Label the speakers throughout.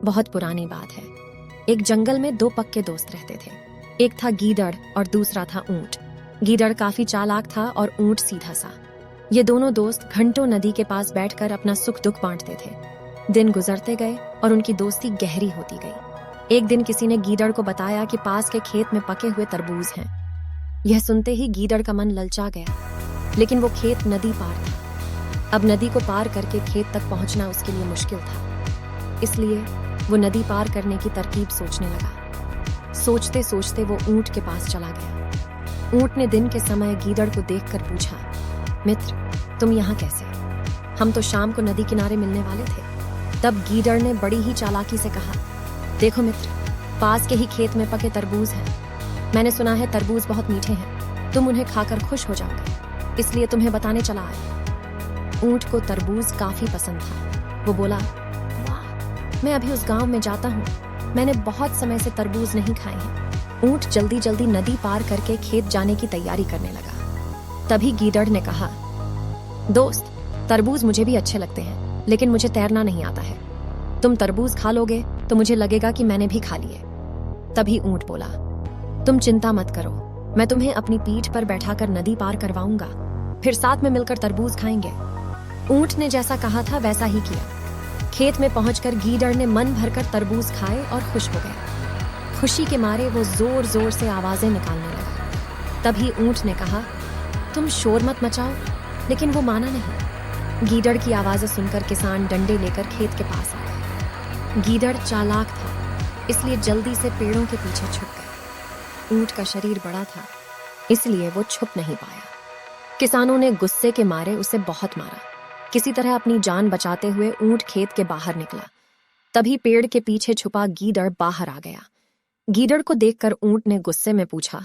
Speaker 1: बहुत पुरानी बात है। एक जंगल में दो पक्के दोस्त रहते थे। एक था गीदड़ और दूसरा था ऊंट। गीदड़ काफी चालाक था और ऊंट सीधा सा। ये दोनों दोस्त घंटों नदी के पास बैठकर अपना सुख दुख बांटते थे। दिन गुजरते गए और उनकी दोस्ती गहरी होती गई। एक दिन किसी ने गीदड़ को बताया कि पास के खेत में पके हुए तरबूज हैं। यह सुनते ही गीदड़ का मन ललचा गया, लेकिन वो खेत नदी पार था। अब नदी को पार करके खेत तक पहुंचना उसके लिए मुश्किल था, इसलिए वो नदी पार करने की तरकीब सोचने लगा। सोचते सोचते वो ऊंट के पास चला गया। ऊंट ने दिन के समय गीदड़ को देखकर पूछा, मित्र, तुम यहाँ कैसे? हम तो शाम को नदी किनारे मिलने वाले थे। तब गीदड़ ने बड़ी ही चालाकी से कहा, देखो मित्र, पास के ही खेत में पके तरबूज हैं। मैंने सुना है तरबूज बहुत मीठे हैं, तुम उन्हें खाकर खुश हो जाओगे, इसलिए तुम्हें बताने चला आया। ऊंट को तरबूज काफी पसंद था। वो बोला, वाह, मैं अभी उस गांव में जाता हूँ, मैंने बहुत समय से तरबूज नहीं खाए हैं। ऊंट जल्दी जल्दी नदी पार करके खेत जाने की तैयारी करने लगा। तभी गीदड़ ने कहा, दोस्त, तरबूज मुझे भी अच्छे लगते हैं, लेकिन मुझे तैरना नहीं आता है। तुम तरबूज खा लोगे तो मुझे लगेगा कि मैंने भी खा लिए। तभी ऊंट बोला, तुम चिंता मत करो, मैं तुम्हें अपनी पीठ पर बैठाकर नदी पार करवाऊंगा, फिर साथ में मिलकर तरबूज खाएंगे। ऊंट ने जैसा कहा था वैसा ही किया। खेत में पहुंचकर गीदड़ ने मन भरकर तरबूज खाए और खुश हो गया। खुशी के मारे वो जोर जोर से आवाजें निकालने लगा। तभी ऊंट ने कहा, तुम शोर मत मचाओ, लेकिन वो माना नहीं। गीदड़ की आवाजें सुनकर किसान डंडे लेकर खेत के पास आ गए। गीदड़ चालाक था, इसलिए जल्दी से पेड़ों के पीछे छुप गया। ऊंट का शरीर बड़ा था, इसलिए वो छुप नहीं पाया। किसानों ने गुस्से के मारे उसे बहुत मारा। किसी तरह अपनी जान बचाते हुए ऊंट खेत के बाहर निकला। तभी पेड़ के पीछे छुपा गीदड़ बाहर आ गया। गीदड़ को देखकर ऊंट ने गुस्से में पूछा,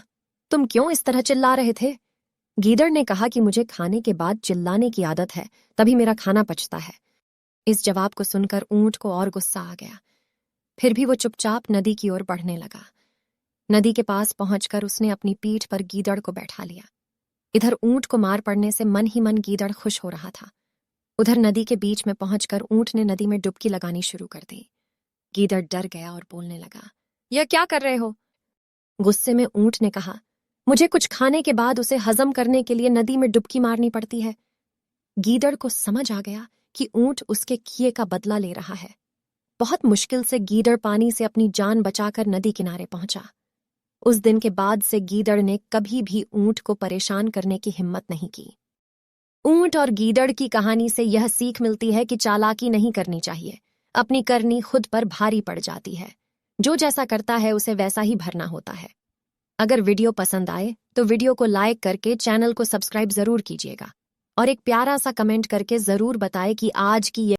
Speaker 1: तुम क्यों इस तरह चिल्ला रहे थे? गीदड़ ने कहा कि मुझे खाने के बाद चिल्लाने की आदत है, तभी मेरा खाना पचता है। इस जवाब को सुनकर ऊंट को और गुस्सा आ गया। फिर भी वो चुपचाप नदी की ओर बढ़ने लगा। नदी के पास पहुंचकर उसने अपनी पीठ पर गीदड़ को बैठा लिया। इधर ऊंट को मार पड़ने से मन ही मन गीदड़ खुश हो रहा था। उधर नदी के बीच में पहुंचकर ऊंट ने नदी में डुबकी लगानी शुरू कर दी। गीदड़ डर गया और बोलने लगा, यह क्या कर रहे हो? गुस्से में ऊंट ने कहा, मुझे कुछ खाने के बाद उसे हजम करने के लिए नदी में डुबकी मारनी पड़ती है। गीदड़ को समझ आ गया कि ऊंट उसके किए का बदला ले रहा है। बहुत मुश्किल से गीदड़ पानी से अपनी जान बचाकर नदी किनारे पहुंचा। उस दिन के बाद से गीदड़ ने कभी भी ऊंट को परेशान करने की हिम्मत नहीं की। ऊंट और गीदड़ की कहानी से यह सीख मिलती है कि चालाकी नहीं करनी चाहिए, अपनी करनी खुद पर भारी पड़ जाती है। जो जैसा करता है उसे वैसा ही भरना होता है। अगर वीडियो पसंद आए तो वीडियो को लाइक करके चैनल को सब्सक्राइब जरूर कीजिएगा और एक प्यारा सा कमेंट करके जरूर बताएं कि आज की